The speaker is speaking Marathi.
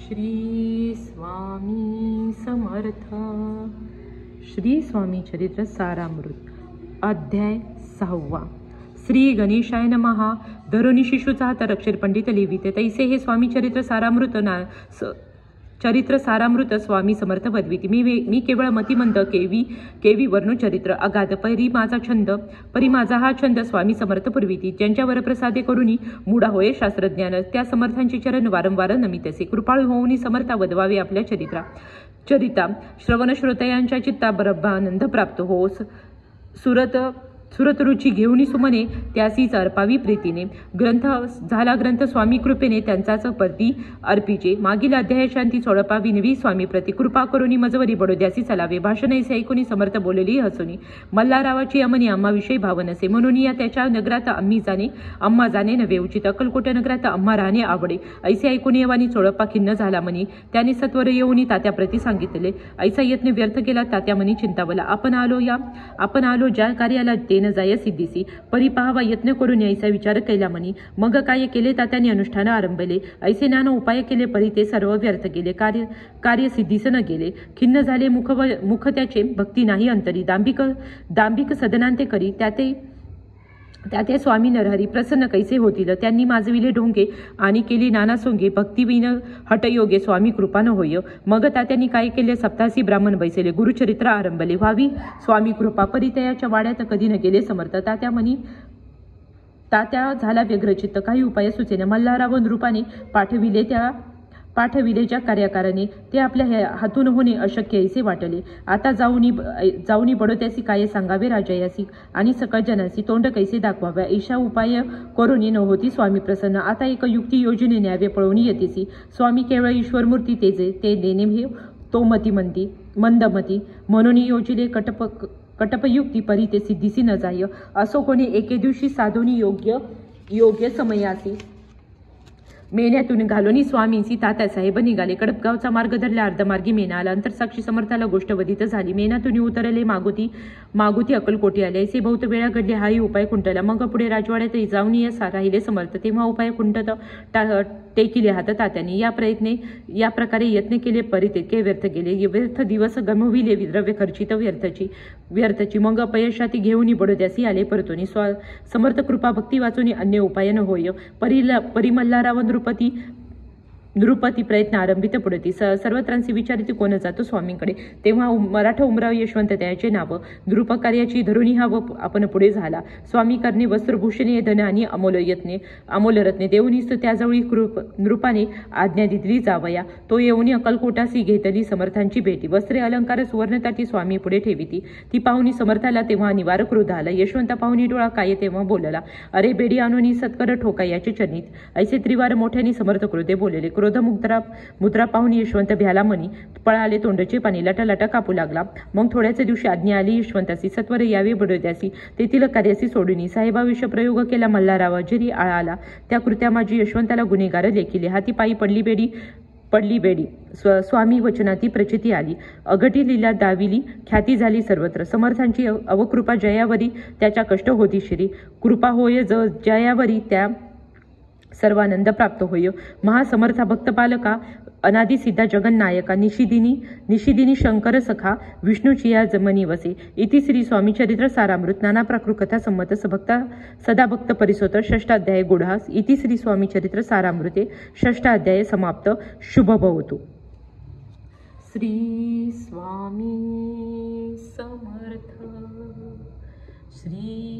श्री स्वामी समर्थ. श्री स्वामी चरित्र सारामृत अध्याय 6. श्री गणेशाय नमः. दरोनी शिशूचा हात अक्षर पंडित लिहिते तैसे हे स्वामी चरित्र सारामृत स्वामी समर्थ वदविती. मी केवळ मतिमंद केवी वर्णू चरित्र अगाध परी माझा हा छंद स्वामी समर्थ पुरविती. ज्यांच्यावर प्रसादे करुनी मूढा होय शास्त्रज्ञान त्या समर्थांचे चरण वारंवार नमितसे. कृपाळू होऊनी समर्था वदवावे आपल्या चरिता श्रवण श्रोतयांच्या चित्ता ब्रह्मानंद प्राप्त हो. सुरत रुची घेऊनी सुमने त्यासीच अर्पावी प्रीतीने. ग्रंथ स्वामी कृपेने त्यांचाच परती अर्पीचे. मागील अध्याय शांती सोडपावी निवी स्वामी प्रती. कृपा करुनी मजवरी बडोद्यासी चलावे. भाषण ऐसे ऐकूनी समर्थ बोलली हसुनी. मल्हारावाची अमनी आम्हाविषयी भाव नसे म्हणून या त्याच्या नगरात आम्हा जाणे नव्हे उचित. अक्कलकोट नगरात आम्हा राहणे आवडे. ऐसे ऐकून येवानी चोळप्पा खिन्न झाला म्हणी. त्याने सत्वर येऊनी तात्याप्रती सांगितले. ऐसा यत्न व्यर्थ केला तात्या म्हणी चिंतावला. आपण आलो ज्या कार्याला ते न जाय सिद्धीसी. परी पाहावा यत्न करून यायचा विचार केला म्हणी. मग काय केले तात्याने अनुष्ठान आरंभले. ऐसे नाना उपाय केले परी ते सर्व व्यर्थ गेले. कार्य सिद्धीस न गेले. खिन्न झाले मुख त्याचे भक्ती नाही अंतरी. दांभिक सदनांते करी त्याते स्वामी नरहरी प्रसन्न कैसे होतील. त्यांनी माजविले ढोंगे आणि केली नाना सोंगे. भक्तिविन हटयोगे स्वामी कृपा न होय. मग तात्यांनी काय केले सप्तासी ब्राह्मण बैसले. गुरुचरित्र आरंभले. व्हावी स्वामी कृपा. परितयाच्या वाड्यात कधी न गेले समर्थ. तात्या झाला व्यग्रचित्त. काही उपाय सुचेना. मल्हारावून रूपाने पाठविले ज्या कार्याकाराने ते आपल्या हातून होणे अशक्य ऐसे वाटले. आता जाऊनी बडोत्यासी काय सांगावे राजयासी आणि सकळ जनासी तोंड कैसे दाखवाव्या. ईशा उपाय करुनी न होती स्वामी प्रसन्न. आता एक युक्ती योजने न्यावे पळवून येतेसी. स्वामी केवळ ईश्वरमूर्ती ते देणे हे तो मंदमती म्हणून योजिले कटपयुक्ती परी ते सिद्धीसी न जाय. असो कोणी एके दिवशी साधोनी योग्य समयासी. मेन्यातून घालोनी स्वामींची तात्यासाहेब निघाले. कडपगावचा मार्ग धरला. अर्धमार्गी मेना आला. अंतरसाक्षी समर्थाला गोष्ट वधित झाली. मेनातून उतरले मागुती अक्कलकोटी आले. ऐसे बहुत वेळा घडले. हाही उपाय खुंटला. मग पुढे राजवाड्यात जाऊन राहिले समर्थ. तेव्हा उपाय खुंटत टेकिले हात तात्याने. या प्रकारे यत्न केले परी तितके व्यर्थ गेले. व्यर्थ दिवस गमविले द्रव्य खर्चित व्यर्थची. मग अपयशाती घेऊन बडोद्यासी आले परतोनी. समर्थ कृपा भक्ती वाचून अन्य उपाय न होय. परिमल्हाराव नृपती प्रयत्न आरंभित पडती. सर्वत्रांशी विचारित कोण जातो स्वामींकडे. तेव्हा मराठा उमराव यशवंत त्याचे नाव. नृप कार्याची धरुणी आपण पुढे झाला. स्वामी करणे वस्त्रभूषणे धन आणि अमोल रत्ने देऊनीस त्याजवळी नृपाने आज्ञा दिली जावया. तो येऊनी अक्कलकोटासी घेतली समर्थांची भेटी. वस्त्रे अलंकार सुवर्णताटी स्वामी पुढे ठेविती. ती पाहुणी समर्थाला तेव्हा निवार क्रोध आला. यशवंत पाहुणी डोळा काय तेव्हा बोलला. अरे बेडी आणूनी सत्कर ठोका याचे चरणीत. ऐसे त्रिवार मोठ्याने समर्थ क्रोधे बोलले. क्रोध मुद्रा पाहून यशवंत भ्याला म्हणी. पळाले तोंडचे पाणी लटा कापू लागला. मग थोड्याच दिवशी आज्ञा आली यशवंतासी. सत्वर यावे बडोद्यासी. तेथील कार्यासी सोडूनी. साहेबाविषयी प्रयोग केला मल्हारावा. जरी आळाला त्या कृत्या माझी यशवंताला गुन्हेगार लेखिले. हाती पायी पडली बेडी. स्वामी वचनाती प्रचिती आली. अघटी लीला दाविली. ख्याती झाली सर्वत्र. समर्थांची अवकृपा जयावरी त्याच्या कष्ट होती श्री. कृपा होय जयावरी त्या सर्वानंद प्राप्त होय. महासमर्था भक्तपालका अनादि सिद्धा जगन्नायका. निशिदिनी शंकर सखा विष्णूची या जमनी वसे. इति श्री स्वामी चरित्र सारामृत नाना प्राकृकथा संमत सदा भक्त परिसोत. षष्ठाध्याय गुढास. इति श्री स्वामी चरित्र सारामृते षष्ठाध्याय समाप्त. शुभ भवतु. श्री स्वामी समर्थ. श्री